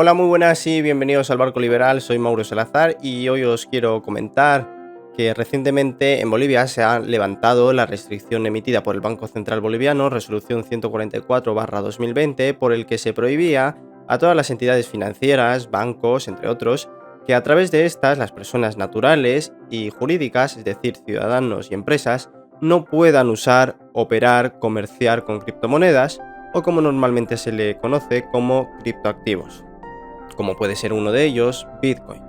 Hola, muy buenas y bienvenidos al Barco Liberal. Soy Mauro Salazar y hoy os quiero comentar que recientemente en Bolivia se ha levantado la restricción emitida por el Banco Central Boliviano, resolución 144/2020, por el que se prohibía a todas las entidades financieras, bancos, entre otros, que a través de estas las personas naturales y jurídicas, es decir, ciudadanos y empresas, no puedan usar, operar, comerciar con criptomonedas o como normalmente se le conoce como criptoactivos, como puede ser uno de ellos, Bitcoin.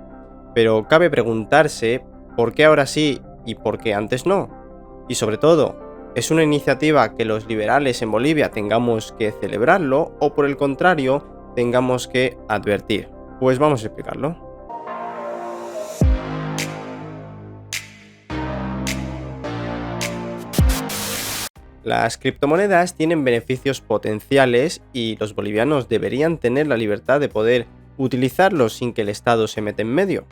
Pero cabe preguntarse por qué ahora sí y por qué antes no. Y sobre todo, ¿es una iniciativa que los liberales en Bolivia tengamos que celebrarlo o por el contrario tengamos que advertir? Pues vamos a explicarlo. Las criptomonedas tienen beneficios potenciales y los bolivianos deberían tener la libertad de poder utilizarlos sin que el Estado se meta en medio.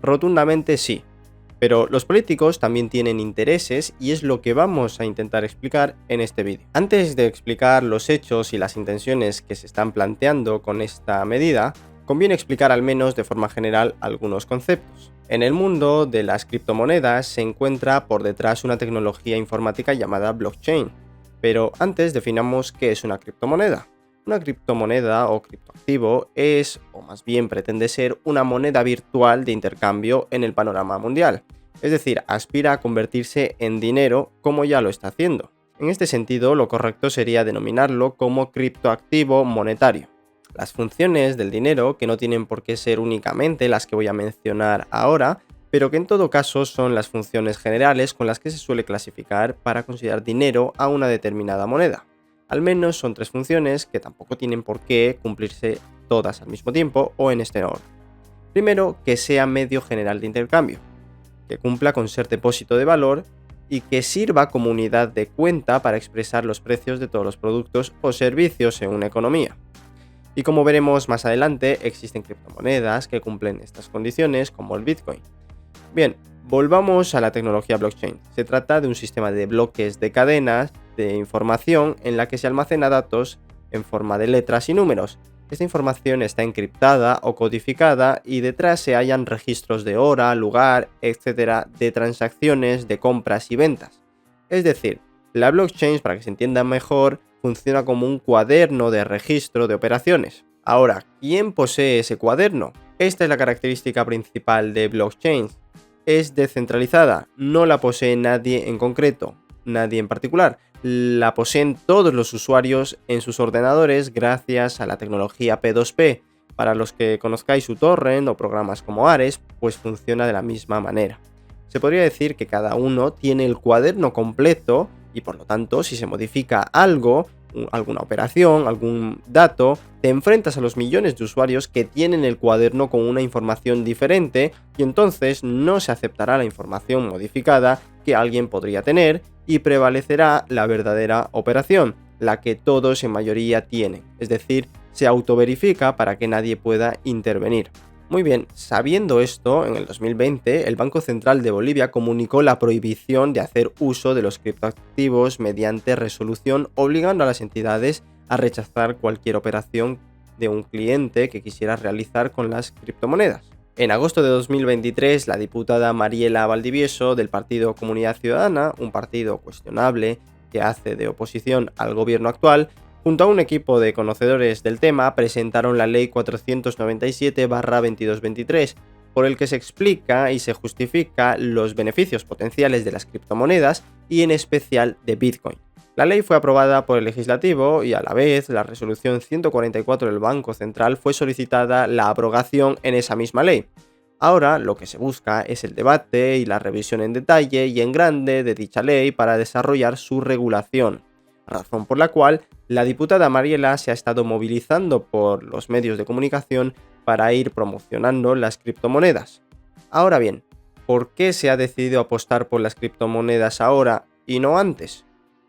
Rotundamente sí, pero los políticos también tienen intereses y es lo que vamos a intentar explicar en este vídeo. Antes de explicar los hechos y las intenciones que se están planteando con esta medida, conviene explicar al menos de forma general algunos conceptos. En el mundo de las criptomonedas se encuentra por detrás una tecnología informática llamada blockchain, pero antes definamos qué es una criptomoneda. Una criptomoneda o criptoactivo es, o más bien pretende ser, una moneda virtual de intercambio en el panorama mundial, es decir, aspira a convertirse en dinero como ya lo está haciendo. En este sentido, lo correcto sería denominarlo como criptoactivo monetario. Las funciones del dinero, que no tienen por qué ser únicamente las que voy a mencionar ahora, pero que en todo caso son las funciones generales con las que se suele clasificar para considerar dinero a una determinada moneda. Al menos son tres funciones que tampoco tienen por qué cumplirse todas al mismo tiempo o en este orden. Primero, que sea medio general de intercambio, que cumpla con ser depósito de valor y que sirva como unidad de cuenta para expresar los precios de todos los productos o servicios en una economía. Y como veremos más adelante, existen criptomonedas que cumplen estas condiciones, como el Bitcoin. Bien, volvamos a la tecnología blockchain. Se trata de un sistema de bloques de cadenas de información en la que se almacena datos en forma de letras y números. Esta información está encriptada o codificada y detrás se hallan registros de hora, lugar, etc. de transacciones, de compras y ventas. Es decir, la blockchain, para que se entienda mejor, funciona como un cuaderno de registro de operaciones. Ahora, ¿quién posee ese cuaderno? Esta es la característica principal de blockchain. Es descentralizada, no la posee nadie en concreto, nadie en particular. La poseen todos los usuarios en sus ordenadores gracias a la tecnología P2P. Para los que conozcáis uTorrent o programas como Ares, pues funciona de la misma manera. Se podría decir que cada uno tiene el cuaderno completo y por lo tanto, si se modifica algo, alguna operación, algún dato, te enfrentas a los millones de usuarios que tienen el cuaderno con una información diferente y entonces no se aceptará la información modificada que alguien podría tener y prevalecerá la verdadera operación, la que todos en mayoría tienen, es decir, se autoverifica para que nadie pueda intervenir. Muy bien, sabiendo esto, en el 2020 el Banco Central de Bolivia comunicó la prohibición de hacer uso de los criptoactivos mediante resolución, obligando a las entidades a rechazar cualquier operación de un cliente que quisiera realizar con las criptomonedas. En agosto de 2023, la diputada Mariela Valdivieso del partido Comunidad Ciudadana, un partido cuestionable que hace de oposición al gobierno actual, junto a un equipo de conocedores del tema, presentaron la Ley 497/2223, por el que se explica y se justifica los beneficios potenciales de las criptomonedas y en especial de Bitcoin. La ley fue aprobada por el legislativo y a la vez la resolución 144 del Banco Central fue solicitada la abrogación en esa misma ley. Ahora lo que se busca es el debate y la revisión en detalle y en grande de dicha ley para desarrollar su regulación, razón por la cual la diputada Mariela se ha estado movilizando por los medios de comunicación para ir promocionando las criptomonedas. Ahora bien, ¿por qué se ha decidido apostar por las criptomonedas ahora y no antes?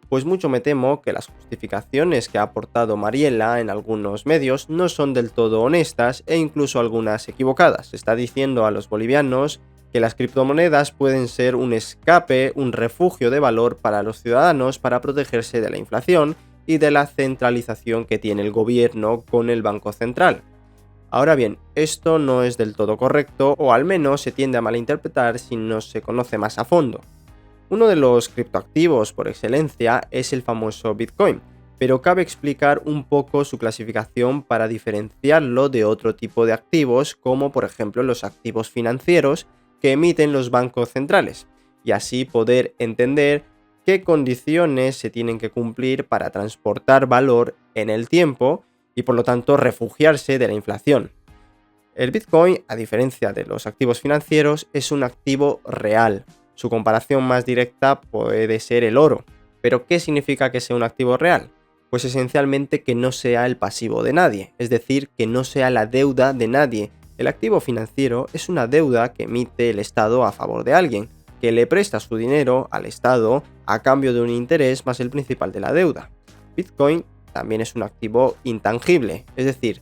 Pues mucho me temo que las justificaciones que ha aportado Mariela en algunos medios no son del todo honestas e incluso algunas equivocadas. Se está diciendo a los bolivianos que las criptomonedas pueden ser un escape, un refugio de valor para los ciudadanos para protegerse de la inflación y de la centralización que tiene el gobierno con el Banco Central. Ahora bien, esto no es del todo correcto, o al menos se tiende a malinterpretar si no se conoce más a fondo. Uno de los criptoactivos por excelencia es el famoso Bitcoin, pero cabe explicar un poco su clasificación para diferenciarlo de otro tipo de activos, como por ejemplo los activos financieros que emiten los bancos centrales, y así poder entender qué condiciones se tienen que cumplir para transportar valor en el tiempo y por lo tanto refugiarse de la inflación. El Bitcoin, a diferencia de los activos financieros, es un activo real. Su comparación más directa puede ser el oro. ¿Pero qué significa que sea un activo real? Pues esencialmente que no sea el pasivo de nadie, es decir, que no sea la deuda de nadie. El activo financiero es una deuda que emite el Estado a favor de alguien, que le presta su dinero al Estado a cambio de un interés más el principal de la deuda. Bitcoin también es un activo intangible, es decir,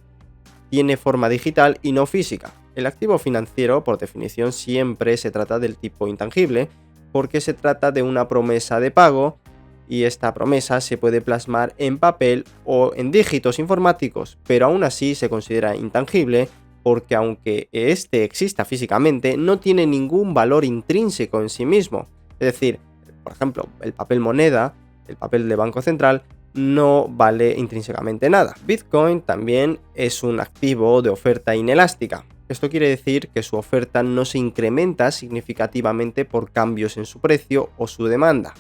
tiene forma digital y no física. El activo financiero, por definición, siempre se trata del tipo intangible, porque se trata de una promesa de pago y esta promesa se puede plasmar en papel o en dígitos informáticos, pero aún así se considera intangible porque aunque este exista físicamente, no tiene ningún valor intrínseco en sí mismo. Es decir, por ejemplo, el papel moneda, el papel de Banco Central, no vale intrínsecamente nada. Bitcoin también es un activo de oferta inelástica. Esto quiere decir que su oferta no se incrementa significativamente por cambios en su precio o su demanda,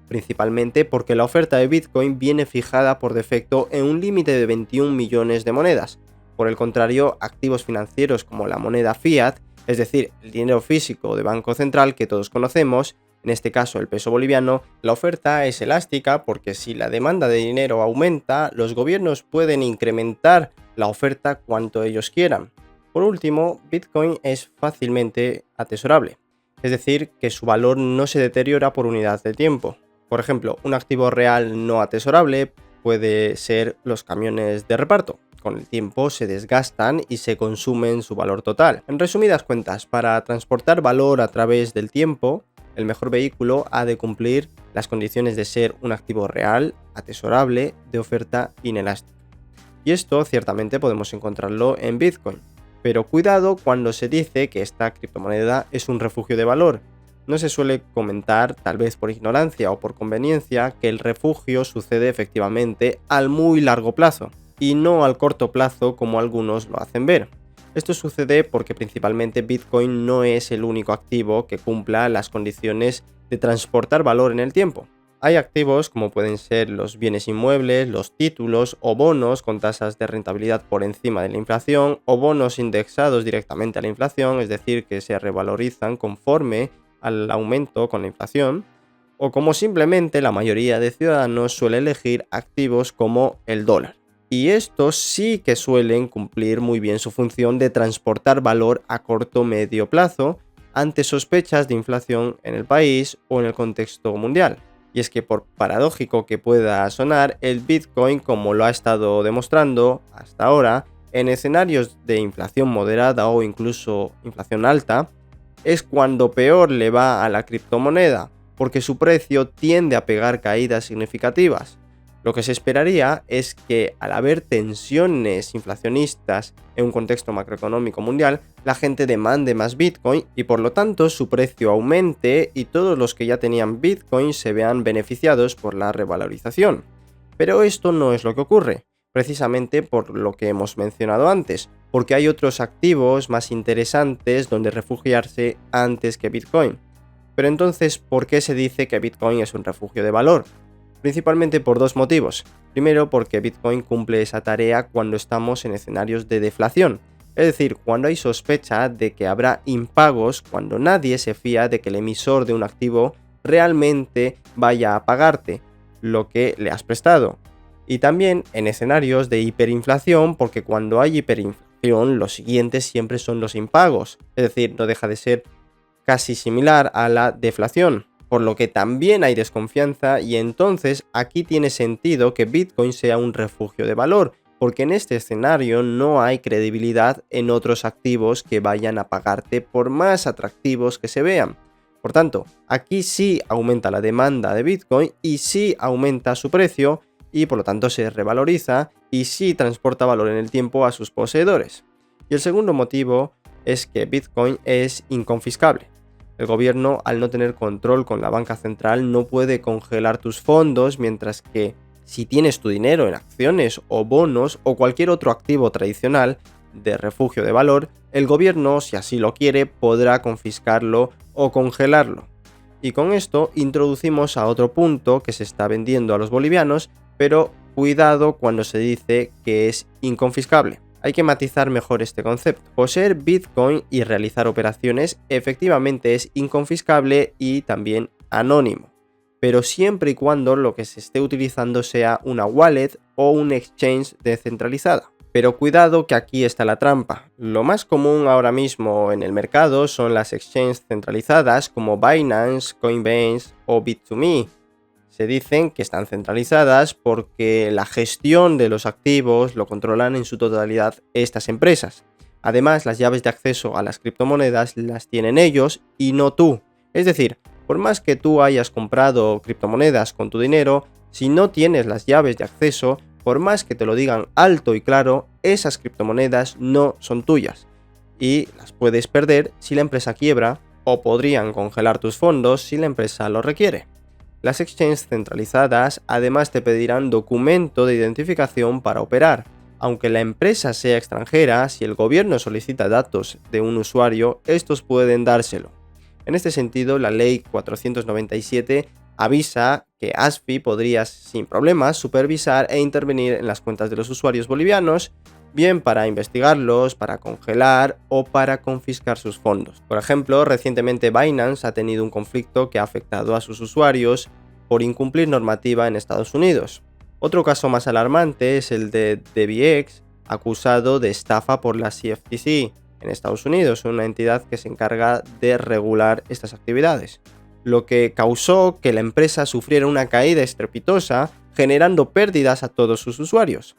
principalmente porque la oferta de Bitcoin viene fijada por defecto en un límite de 21 millones de monedas. Por el contrario, activos financieros como la moneda fiat, es decir, el dinero físico de Banco Central que todos conocemos, en este caso el peso boliviano, la oferta es elástica porque si la demanda de dinero aumenta, los gobiernos pueden incrementar la oferta cuanto ellos quieran. Por último, Bitcoin es fácilmente atesorable, es decir, que su valor no se deteriora por unidad de tiempo. Por ejemplo, un activo real no atesorable puede ser los camiones de reparto. Con el tiempo se desgastan y se consumen su valor total. En resumidas cuentas, para transportar valor a través del tiempo, el mejor vehículo ha de cumplir las condiciones de ser un activo real, atesorable, de oferta inelástica. Y esto ciertamente podemos encontrarlo en Bitcoin. Pero cuidado cuando se dice que esta criptomoneda es un refugio de valor. No se suele comentar, tal vez por ignorancia o por conveniencia, que el refugio sucede efectivamente al muy largo plazo y no al corto plazo como algunos lo hacen ver. Esto sucede porque principalmente Bitcoin no es el único activo que cumpla las condiciones de transportar valor en el tiempo. Hay activos como pueden ser los bienes inmuebles, los títulos o bonos con tasas de rentabilidad por encima de la inflación o bonos indexados directamente a la inflación, es decir, que se revalorizan conforme al aumento con la inflación, o como simplemente la mayoría de ciudadanos suele elegir activos como el dólar. Y estos sí que suelen cumplir muy bien su función de transportar valor a corto o medio plazo ante sospechas de inflación en el país o en el contexto mundial. Y es que por paradójico que pueda sonar, el Bitcoin, como lo ha estado demostrando hasta ahora, en escenarios de inflación moderada o incluso inflación alta, es cuando peor le va a la criptomoneda, porque su precio tiende a pegar caídas significativas. Lo que se esperaría es que al haber tensiones inflacionistas en un contexto macroeconómico mundial, la gente demande más Bitcoin y por lo tanto su precio aumente y todos los que ya tenían Bitcoin se vean beneficiados por la revalorización. Pero esto no es lo que ocurre, precisamente por lo que hemos mencionado antes, porque hay otros activos más interesantes donde refugiarse antes que Bitcoin. Pero entonces, ¿por qué se dice que Bitcoin es un refugio de valor? Principalmente por dos motivos. Primero, porque Bitcoin cumple esa tarea cuando estamos en escenarios de deflación, es decir, cuando hay sospecha de que habrá impagos, cuando nadie se fía de que el emisor de un activo realmente vaya a pagarte lo que le has prestado. Y también en escenarios de hiperinflación, porque cuando hay hiperinflación, los siguientes siempre son los impagos, es decir, no deja de ser casi similar a la deflación, por lo que también hay desconfianza y entonces aquí tiene sentido que Bitcoin sea un refugio de valor, porque en este escenario no hay credibilidad en otros activos que vayan a pagarte por más atractivos que se vean. Por tanto, aquí sí aumenta la demanda de Bitcoin y sí aumenta su precio y por lo tanto se revaloriza y sí transporta valor en el tiempo a sus poseedores. Y el segundo motivo es que Bitcoin es inconfiscable. El gobierno, al no tener control con la banca central, no puede congelar tus fondos, mientras que si tienes tu dinero en acciones o bonos o cualquier otro activo tradicional de refugio de valor, el gobierno, si así lo quiere, podrá confiscarlo o congelarlo. Y con esto introducimos a otro punto que se está vendiendo a los bolivianos, pero cuidado cuando se dice que es inconfiscable. Hay que matizar mejor este concepto. Poseer Bitcoin y realizar operaciones efectivamente es inconfiscable y también anónimo, pero siempre y cuando lo que se esté utilizando sea una wallet o un exchange descentralizada. Pero cuidado que aquí está la trampa. Lo más común ahora mismo en el mercado son las exchanges centralizadas como Binance, Coinbase o Bit2Me. Se dicen que están centralizadas porque la gestión de los activos lo controlan en su totalidad estas empresas. Además, las llaves de acceso a las criptomonedas las tienen ellos y no tú. Es decir, por más que tú hayas comprado criptomonedas con tu dinero, si no tienes las llaves de acceso, por más que te lo digan alto y claro, esas criptomonedas no son tuyas y las puedes perder si la empresa quiebra, o podrían congelar tus fondos si la empresa lo requiere. Las exchanges centralizadas además te pedirán documento de identificación para operar. Aunque la empresa sea extranjera, si el gobierno solicita datos de un usuario, estos pueden dárselo. En este sentido, la ley 497 avisa que ASFI podría sin problemas supervisar e intervenir en las cuentas de los usuarios bolivianos, bien para investigarlos, para congelar o para confiscar sus fondos. Por ejemplo, recientemente Binance ha tenido un conflicto que ha afectado a sus usuarios por incumplir normativa en Estados Unidos. Otro caso más alarmante es el de DBX, acusado de estafa por la CFTC en Estados Unidos, una entidad que se encarga de regular estas actividades, lo que causó que la empresa sufriera una caída estrepitosa, generando pérdidas a todos sus usuarios.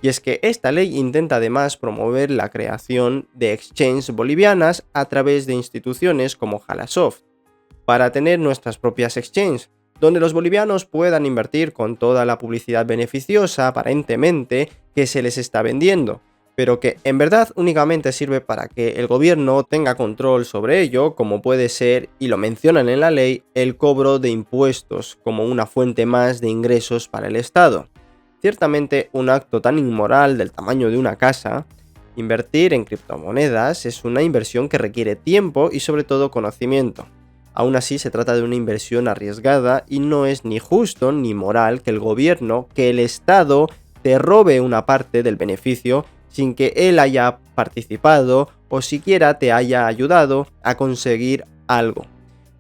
Y es que esta ley intenta además promover la creación de exchanges bolivianas a través de instituciones como Halasoft, para tener nuestras propias exchanges, donde los bolivianos puedan invertir con toda la publicidad beneficiosa, aparentemente, que se les está vendiendo, pero que en verdad únicamente sirve para que el gobierno tenga control sobre ello, como puede ser, y lo mencionan en la ley, el cobro de impuestos como una fuente más de ingresos para el Estado. Ciertamente un acto tan inmoral del tamaño de una casa. Invertir en criptomonedas es una inversión que requiere tiempo y sobre todo conocimiento. Aún así se trata de una inversión arriesgada y no es ni justo ni moral que el gobierno, que el Estado te robe una parte del beneficio sin que él haya participado o siquiera te haya ayudado a conseguir algo,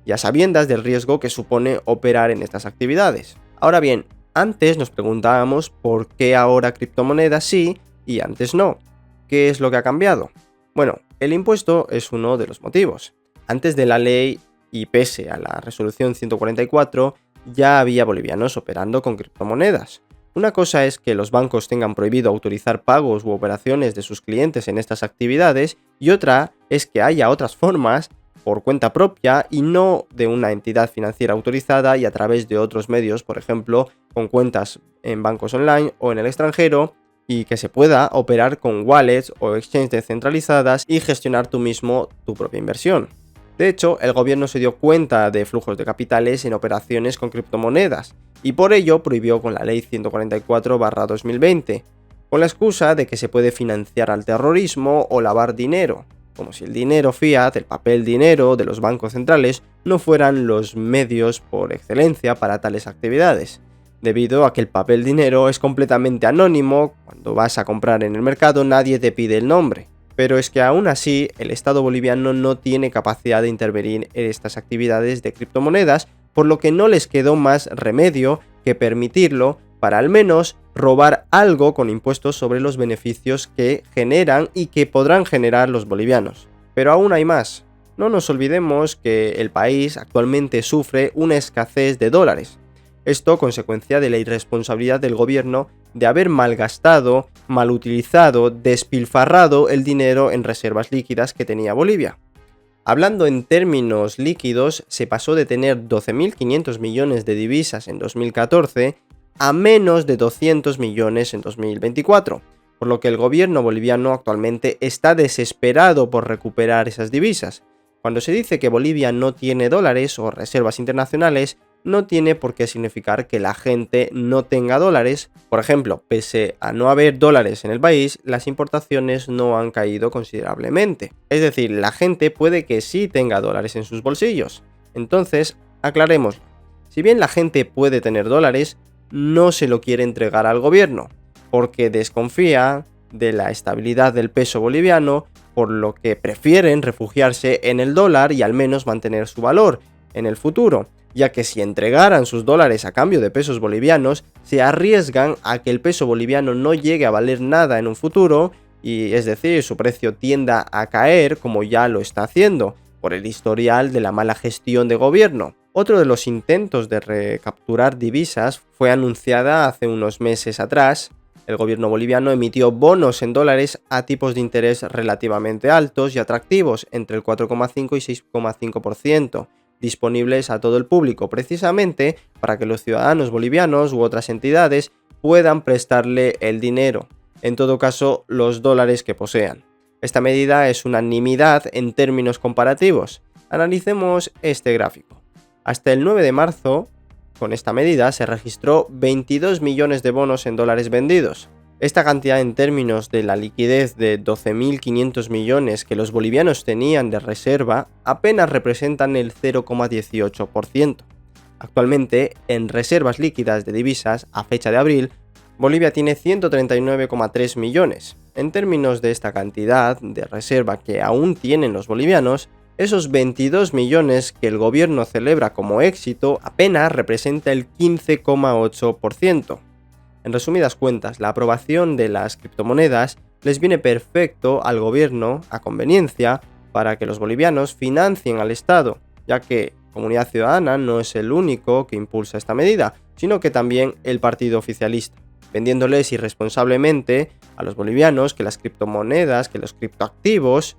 y a sabiendas del riesgo que supone operar en estas actividades. Ahora bien, antes nos preguntábamos por qué ahora criptomonedas sí y antes no. ¿Qué es lo que ha cambiado? Bueno, el impuesto es uno de los motivos. Antes de la ley y pese a la resolución 144, ya había bolivianos operando con criptomonedas. Una cosa es que los bancos tengan prohibido autorizar pagos u operaciones de sus clientes en estas actividades, y otra es que haya otras formas por cuenta propia y no de una entidad financiera autorizada y a través de otros medios, por ejemplo, con cuentas en bancos online o en el extranjero, y que se pueda operar con wallets o exchanges descentralizadas y gestionar tú mismo tu propia inversión. De hecho, el gobierno se dio cuenta de flujos de capitales en operaciones con criptomonedas y por ello prohibió con la ley 144/2020, con la excusa de que se puede financiar al terrorismo o lavar dinero, como si el dinero fiat, el papel dinero de los bancos centrales, no fueran los medios por excelencia para tales actividades, debido a que el papel dinero es completamente anónimo. Cuando vas a comprar en el mercado nadie te pide el nombre. Pero es que aún así el Estado boliviano no tiene capacidad de intervenir en estas actividades de criptomonedas, por lo que no les quedó más remedio que permitirlo para al menos robar algo con impuestos sobre los beneficios que generan y que podrán generar los bolivianos. Pero aún hay más. No nos olvidemos que el país actualmente sufre una escasez de dólares. Esto consecuencia de la irresponsabilidad del gobierno de haber malgastado, malutilizado, despilfarrado el dinero en reservas líquidas que tenía Bolivia. Hablando en términos líquidos, se pasó de tener 12.500 millones de divisas en 2014 a menos de 200 millones en 2024, por lo que el gobierno boliviano actualmente está desesperado por recuperar esas divisas. Cuando se dice que Bolivia no tiene dólares o reservas internacionales, no tiene por qué significar que la gente no tenga dólares. Por ejemplo, pese a no haber dólares en el país, las importaciones no han caído considerablemente. Es decir, la gente puede que sí tenga dólares en sus bolsillos. Entonces, aclarémoslo. Si bien la gente puede tener dólares, no se lo quiere entregar al gobierno, porque desconfía de la estabilidad del peso boliviano, por lo que prefieren refugiarse en el dólar y al menos mantener su valor en el futuro, ya que si entregaran sus dólares a cambio de pesos bolivianos, se arriesgan a que el peso boliviano no llegue a valer nada en un futuro, y es decir, su precio tienda a caer como ya lo está haciendo, por el historial de la mala gestión de gobierno. Otro de los intentos de recapturar divisas fue anunciada hace unos meses atrás. El gobierno boliviano emitió bonos en dólares a tipos de interés relativamente altos y atractivos, entre el 4,5 y 6,5%, disponibles a todo el público, precisamente para que los ciudadanos bolivianos u otras entidades puedan prestarle el dinero, en todo caso los dólares que posean. Esta medida es una nimiedad en términos comparativos. Analicemos este gráfico. Hasta el 9 de marzo, con esta medida se registró 22 millones de bonos en dólares vendidos. Esta cantidad en términos de la liquidez de 12.500 millones que los bolivianos tenían de reserva apenas representan el 0,18%. Actualmente, en reservas líquidas de divisas a fecha de abril, Bolivia tiene 139,3 millones. En términos de esta cantidad de reserva que aún tienen los bolivianos, esos 22 millones que el gobierno celebra como éxito apenas representa el 15,8%. En resumidas cuentas, la aprobación de las criptomonedas les viene perfecto al gobierno, a conveniencia, para que los bolivianos financien al Estado, ya que Comunidad Ciudadana no es el único que impulsa esta medida, sino que también el partido oficialista, vendiéndoles irresponsablemente a los bolivianos que las criptomonedas, que los criptoactivos,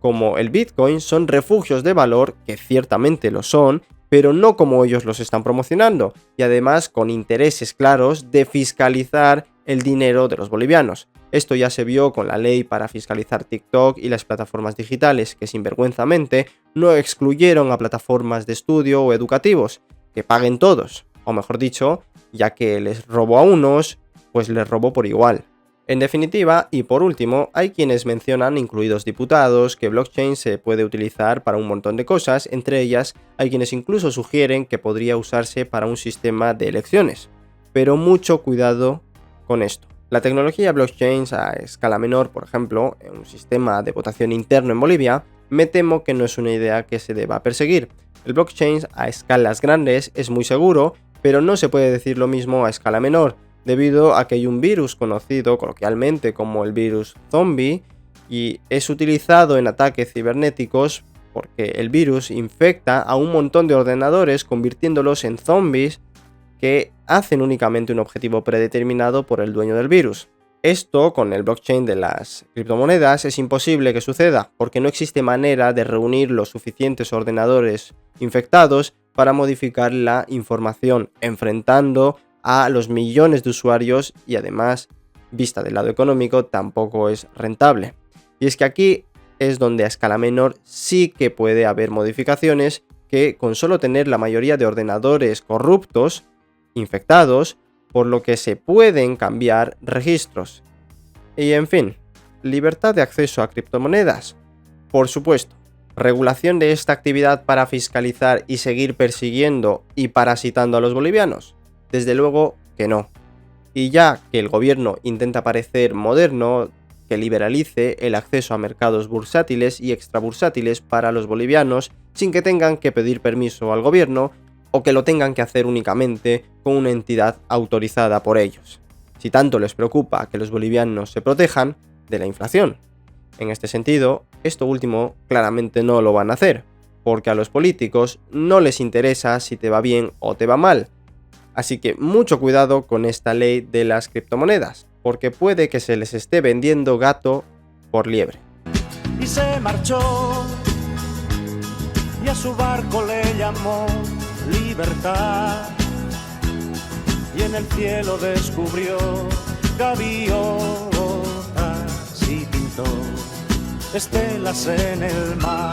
como el Bitcoin, son refugios de valor, que ciertamente lo son, pero no como ellos los están promocionando, y además con intereses claros de fiscalizar el dinero de los bolivianos. Esto ya se vio con la ley para fiscalizar TikTok y las plataformas digitales, que sinvergüenzamente no excluyeron a plataformas de estudio o educativos, que paguen todos, o mejor dicho, ya que les robó a unos, pues les robó por igual. En definitiva, y por último, hay quienes mencionan, incluidos diputados, que blockchain se puede utilizar para un montón de cosas, entre ellas hay quienes incluso sugieren que podría usarse para un sistema de elecciones. Pero mucho cuidado con esto. La tecnología blockchain a escala menor, por ejemplo, en un sistema de votación interno en Bolivia, me temo que no es una idea que se deba perseguir. El blockchain a escalas grandes es muy seguro, pero no se puede decir lo mismo a escala menor, debido a que hay un virus conocido coloquialmente como el virus zombie y es utilizado en ataques cibernéticos porque el virus infecta a un montón de ordenadores convirtiéndolos en zombies que hacen únicamente un objetivo predeterminado por el dueño del virus. Esto con el blockchain de las criptomonedas es imposible que suceda porque no existe manera de reunir los suficientes ordenadores infectados para modificar la información, enfrentando a los millones de usuarios y además, vista del lado económico, tampoco es rentable. Y es que aquí es donde a escala menor sí que puede haber modificaciones que con solo tener la mayoría de ordenadores corruptos, infectados, por lo que se pueden cambiar registros. Y en fin, libertad de acceso a criptomonedas. Por supuesto, regulación de esta actividad para fiscalizar y seguir persiguiendo y parasitando a los bolivianos. Desde luego que no. Y ya que el gobierno intenta parecer moderno, que liberalice el acceso a mercados bursátiles y extrabursátiles para los bolivianos sin que tengan que pedir permiso al gobierno o que lo tengan que hacer únicamente con una entidad autorizada por ellos. Si tanto les preocupa que los bolivianos se protejan de la inflación. En este sentido, esto último claramente no lo van a hacer, porque a los políticos no les interesa si te va bien o te va mal. Así que mucho cuidado con esta ley de las criptomonedas, porque puede que se les esté vendiendo gato por liebre. Y se marchó, y a su barco le llamó libertad, y en el cielo descubrió gaviotas. estelas en el mar.